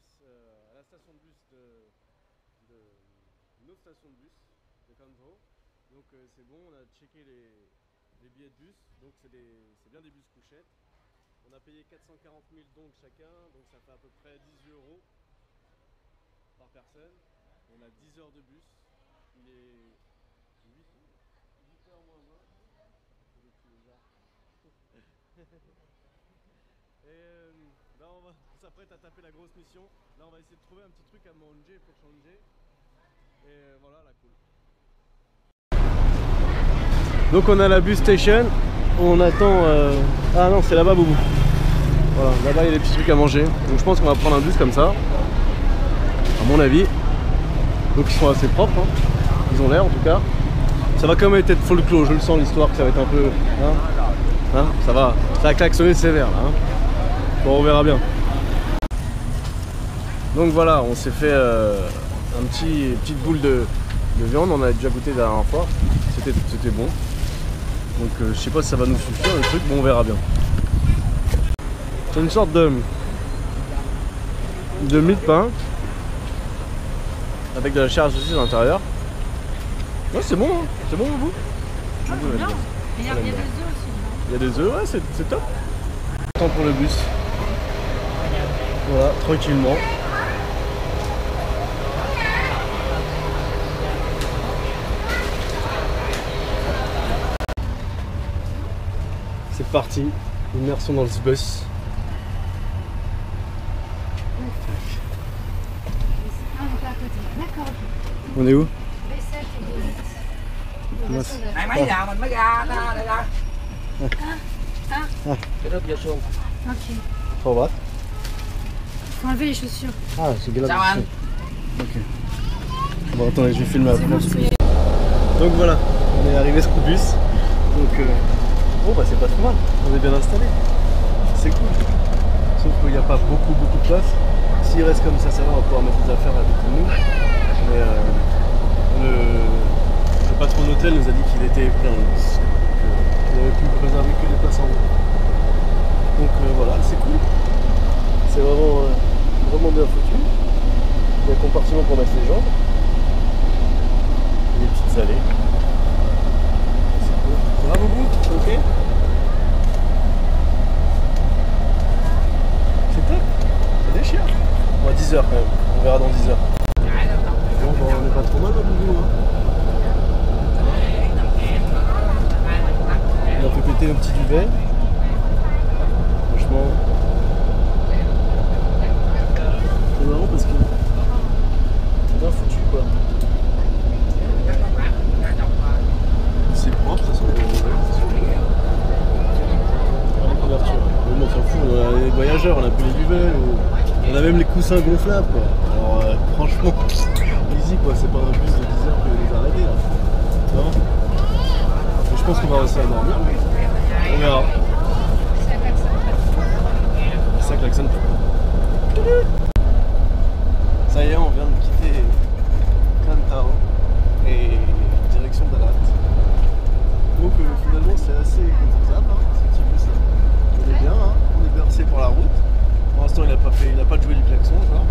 bus, à la station de bus une autre station de bus de Kanto. Donc c'est bon, on a checké les billets de bus, donc c'est bien des bus couchettes. On a payé 440 000 donc chacun, donc ça fait à peu près 18 € par personne. On a 10 heures de bus, il est 8h moins 20. Et là on s'apprête à taper la grosse mission. Là on va essayer de trouver un petit truc à manger pour changer. Et voilà la cool. Donc on a la bus station, on attend... Ah non c'est là-bas Boubou. Voilà, là-bas il y a des petits trucs à manger. Donc je pense qu'on va prendre un bus comme ça, à mon avis. Donc ils sont assez propres, hein. Ils ont l'air en tout cas. Ça va quand même être folklore, je le sens l'histoire que ça va être un peu... Hein, ça va klaxonner sévère là. Hein. Bon on verra bien. Donc voilà, on s'est fait une petite boule de viande, on a déjà goûté la dernière fois. C'était bon. Donc je sais pas si ça va nous suffire le truc, bon on verra bien. C'est une sorte de mie de pain avec de la chair à saucisse à l'intérieur. Ouais c'est bon, hein. C'est bon au bout. Ah, bien. Il y a des œufs aussi. Il y a des œufs, ouais c'est top. Temps pour le bus. Voilà, tranquillement. C'est parti, immersion dans le bus. On est où? Ok. Faut voir. Faut enlever les chaussures. Ah, c'est bien là. Ok. Bon, attendez, je vais filmer après. Donc voilà, on est arrivé sur le bus. Donc, bon, bah c'est pas trop mal. On est bien installé. C'est cool. Sauf qu'il n'y a pas beaucoup de place. S'il reste comme ça va, on va pouvoir mettre des affaires avec nous. Mais le patron d'hôtel nous a dit qu'il était plein le bus. Il avait pu réserver que des places en haut. Donc voilà, c'est cool. C'est vraiment bien foutu. Il y a un compartiment pour mettre les jambes. Et des petites allées. C'est cool. Bravo vous, ok? C'est top. Ça déchire. Bon, à 10h quand même. On verra dans 10h. Bon, bah, on n'est pas trop mal à Boubou. Hein. On a fait péter le petit duvet. Franchement. C'est marrant parce que c'est bien foutu quoi. C'est propre, ça sent bon. La couverture. Mais bon, on s'en fout, on a les voyageurs, on a plus les duvets, on a même les coussins gonflables quoi. Alors franchement, easy quoi, c'est pas un bus de 10 heures que les arrêter là. Non. Mais je pense qu'on va réussir à dormir. On verra. Ça klaxonne. Ça y est, on vient de quitter Kantao et direction Dalat. Donc finalement c'est assez confortable, hein. C'est un petit peu ça. On est bien, hein. On est bercé pour la route. Pour l'instant il n'a pas joué du klaxon, genre.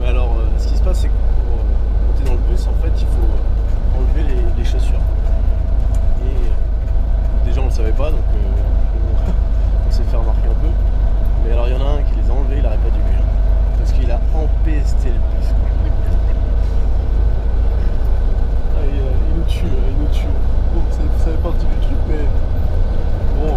Mais alors ce qui se passe c'est que pour monter dans le bus en fait il faut enlever les chaussures. Et déjà on le savait pas donc on s'est fait remarquer un peu. Mais alors il y en a un qui les a enlevés, il n'aurait pas dû lui. Parce qu'il a empesté le bus. Ah, il nous tue. Bon, ça fait partie du truc, mais bon,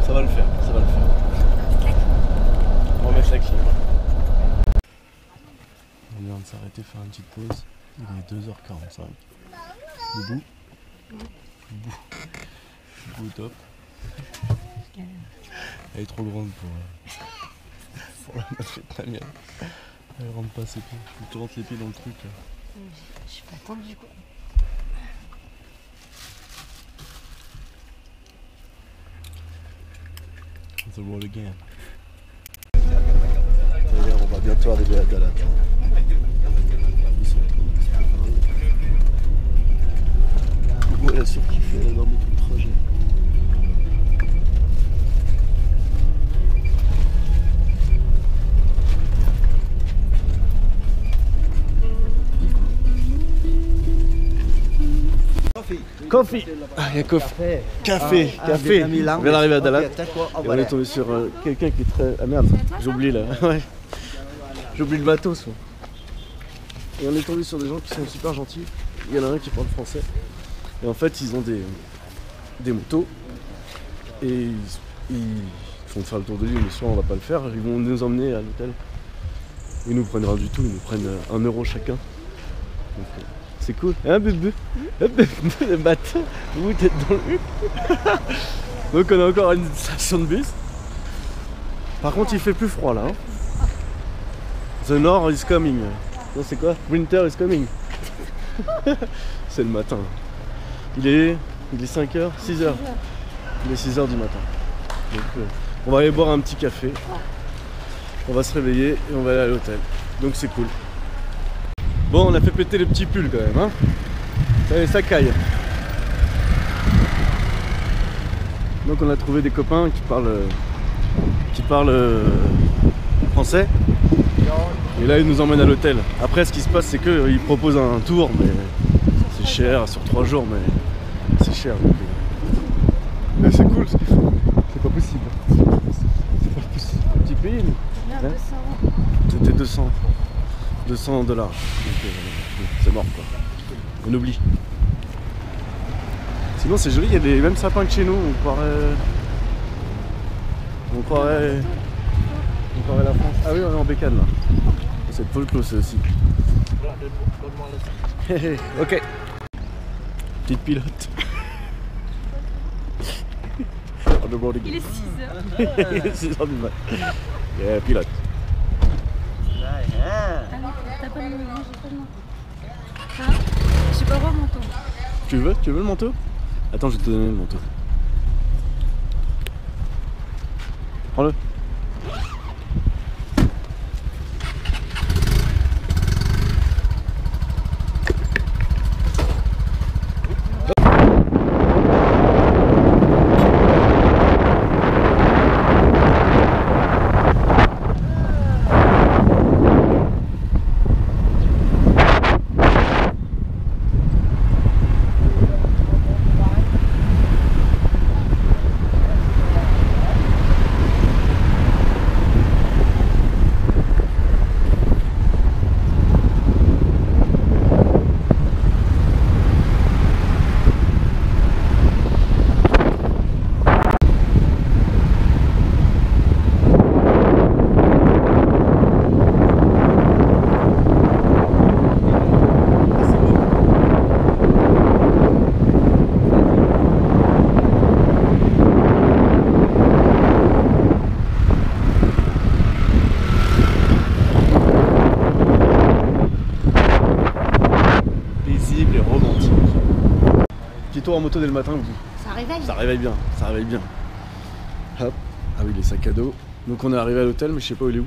ça va le faire. On va mettre la clim. On vient de s'arrêter faire une petite pause. Il est 2h45. Boubou. Boubou top. Elle est trop grande pour la mettre vietnamienne. Elle rentre pas ses pieds. Faut que tu rentres les pieds dans le truc là. Je suis pas tendue quoi. The roll again. On va bientôt arriver à Dalat. Boubou elle a surkiffé, elle a dormi tout le trajet. Coffee. Ah, il y a café. Café. Café. On vient d'arriver à Dallas. Et on est tombé sur quelqu'un qui est très... Ah merde, j'ai oublié là. Ouais. J'ai oublié le matos. Et on est tombé sur des gens qui sont super gentils. Il y en a un qui parle français. Et en fait, ils ont des motos. Et ils font faire le tour de l'île, mais soit on va pas le faire. Ils vont nous emmener à l'hôtel. Ils nous prennent rien du tout, ils nous prennent 1 euro chacun. Donc, c'est cool. Hein, bébé? Le matin, vous t'êtes dans le huc. Donc on a encore une station de bus. Par contre, il fait plus froid là. Hein. The North is coming. Non, c'est quoi? Winter is coming. C'est le matin. Il est 5h, 6h. Il est 6h du matin. Donc, on va aller boire un petit café. On va se réveiller et on va aller à l'hôtel. Donc c'est cool. Bon, on a fait péter les petits pulls quand même. Hein. Ça caille. Donc on a trouvé des copains qui parlent français. Et là ils nous emmènent à l'hôtel. Après ce qui se passe c'est qu'ils proposent un tour, mais c'est cher sur 3 jours, mais c'est cher. Donc, mais c'est cool ce qu'ils font. C'est pas possible. C'est pas possible. Petit pays nous. Hein, c'était 200 $. Donc c'est mort quoi. On oublie. Sinon c'est joli, il y a des mêmes sapins que chez nous, on croirait la France. Ah oui, on est en bécane là. C'est Paul Close aussi. Ok. Petite pilote. Il est 6h. Il est 6h du mat. Yeah, pilote. T'as pas le manteau, j'ai pas le manteau. Hein? J'ai pas le manteau. Tu veux le manteau? Attends, je vais te donner le manteau. Prends-le. Tour en moto dès le matin, ça réveille. Ça réveille bien, ça réveille bien. Hop, ah oui les sacs à dos. Donc on est arrivé à l'hôtel mais je sais pas où il est où.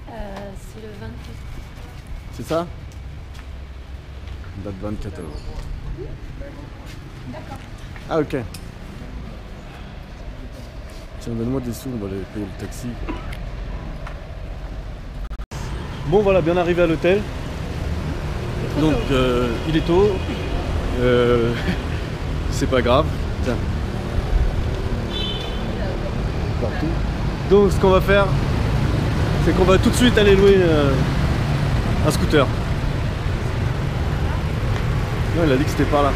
C'est le 24. C'est ça? Date 24 €. D'accord. Ah ok. Tiens, donne-moi des sous, on va aller payer le taxi. Bon voilà, bien arrivé à l'hôtel. Donc il est tôt. C'est pas grave. Tiens. Partout. Donc ce qu'on va faire, c'est qu'on va tout de suite aller louer un scooter. Non, il a dit que c'était par là.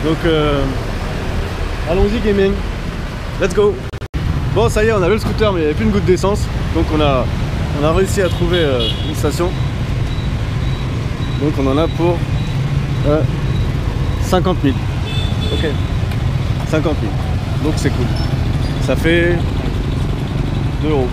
Donc allons-y gaming. Let's go. Bon ça y est, on avait le scooter mais il n'y avait plus une goutte d'essence. Donc on a réussi à trouver une station. Donc on en a pour 50 000. Ok. 50 000. Donc c'est cool. Ça fait 2 €.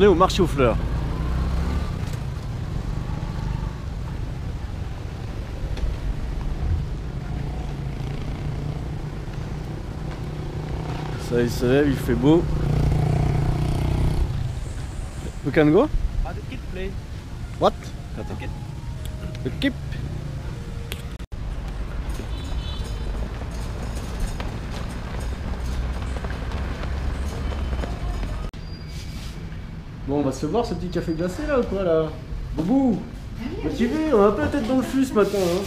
est au marché aux fleurs. Ça il se lève, il fait beau. We can go? The kid play. What? The kid. The keep. Bon, on va se voir ce petit café glacé là ou quoi là? Boubou! Motivé, on a un peu la tête dans le flux ce matin. Hein.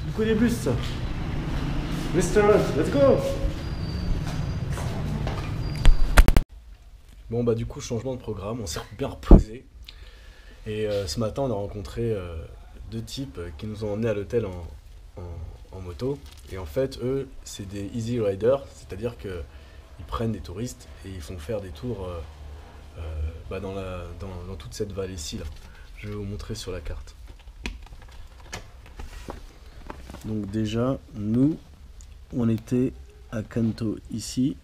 Du coup, des bus ça. Restaurant, let's go! Bon, bah, du coup, changement de programme, on s'est bien reposé. Et ce matin, on a rencontré deux types qui nous ont emmenés à l'hôtel en moto. Et en fait, eux, c'est des easy riders, c'est-à-dire qu'ils prennent des touristes et ils font faire des tours dans toute cette vallée-ci. Là. Je vais vous montrer sur la carte. Donc déjà, nous, on était à Kanto ici.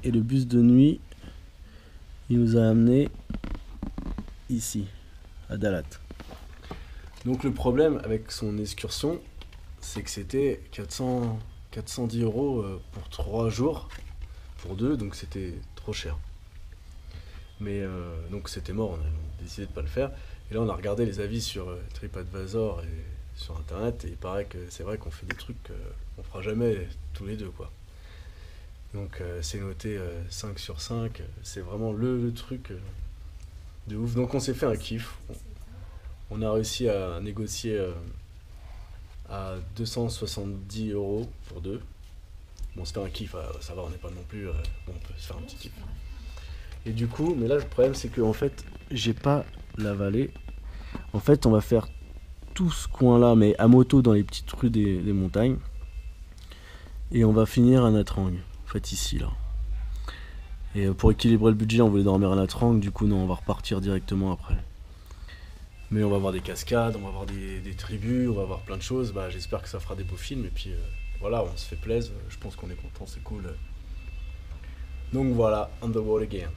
Et le bus de nuit, il nous a amenés ici, à Dalat. Donc le problème avec son excursion, c'est que c'était 410 € pour 3 jours, pour 2, donc c'était trop cher. Mais donc c'était mort, on a décidé de pas le faire. Et là on a regardé les avis sur TripAdvisor et sur internet, et il paraît que c'est vrai qu'on fait des trucs qu'on fera jamais tous les deux quoi. Donc c'est noté 5 sur 5, c'est vraiment le truc de ouf. Donc on s'est fait un kiff. On a réussi à négocier à 270 € pour 2. Bon, c'était un kiff, ça va, on n'est pas non plus... bon, on peut se faire un petit kiff. Et du coup, mais là le problème c'est que en fait, j'ai pas la vallée. En fait, on va faire tout ce coin-là, mais à moto dans les petites rues des montagnes. Et on va finir à Natrang, en fait ici, là. Et pour équilibrer le budget, on voulait dormir à Natrang, du coup non, on va repartir directement après. Mais on va voir des cascades, on va voir des tribus, on va voir plein de choses. Bah, j'espère que ça fera des beaux films. Et puis voilà, on se fait plaisir. Je pense qu'on est content, c'est cool. Donc voilà, on the road again.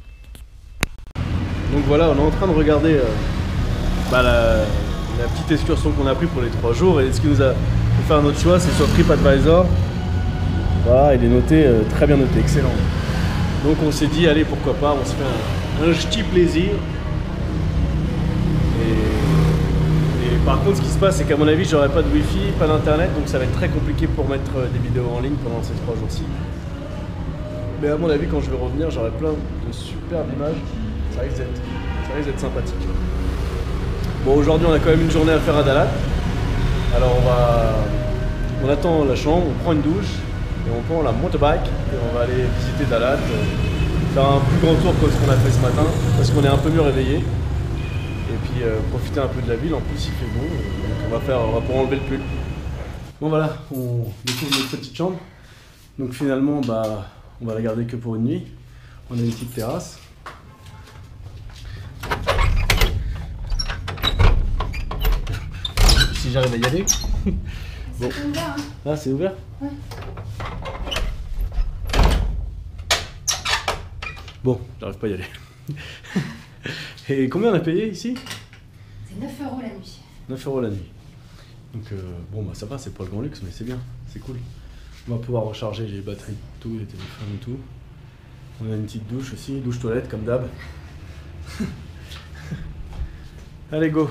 Donc voilà, on est en train de regarder la petite excursion qu'on a pris pour les 3 jours. Et ce qui nous a fait faire notre choix, c'est sur TripAdvisor. Voilà, il est noté, très bien noté, excellent. Donc on s'est dit, allez, pourquoi pas, on se fait un petit plaisir. Et par contre, ce qui se passe, c'est qu'à mon avis, j'aurai pas de wifi, pas d'internet, donc ça va être très compliqué pour mettre des vidéos en ligne pendant ces 3 jours-ci. Mais à mon avis, quand je vais revenir, j'aurai plein de superbes images. Ça risque d'être sympathique. Bon, aujourd'hui, on a quand même une journée à faire à Dalat. Alors on attend la chambre, on prend une douche et on prend la motorbike et on va aller visiter Dalat, faire un plus grand tour que ce qu'on a fait ce matin parce qu'on est un peu mieux réveillé. Et puis profiter un peu de la ville, en plus il fait bon, donc on va pouvoir enlever le pull. Bon voilà, on découvre notre petite chambre. Donc finalement bah, on va la garder que pour une nuit. On a une petite terrasse. Si j'arrive à y aller. Bon. C'est ouvert hein. Ah c'est ouvert? Ouais. Bon, j'arrive pas à y aller. Et combien on a payé ici? C'est 9 € la nuit. 9 € la nuit. Donc bon bah ça va, c'est pas le grand luxe mais c'est bien, c'est cool. On va pouvoir recharger les batteries, tout, les téléphones et tout. On a une petite douche aussi, douche toilette comme d'hab. Allez go!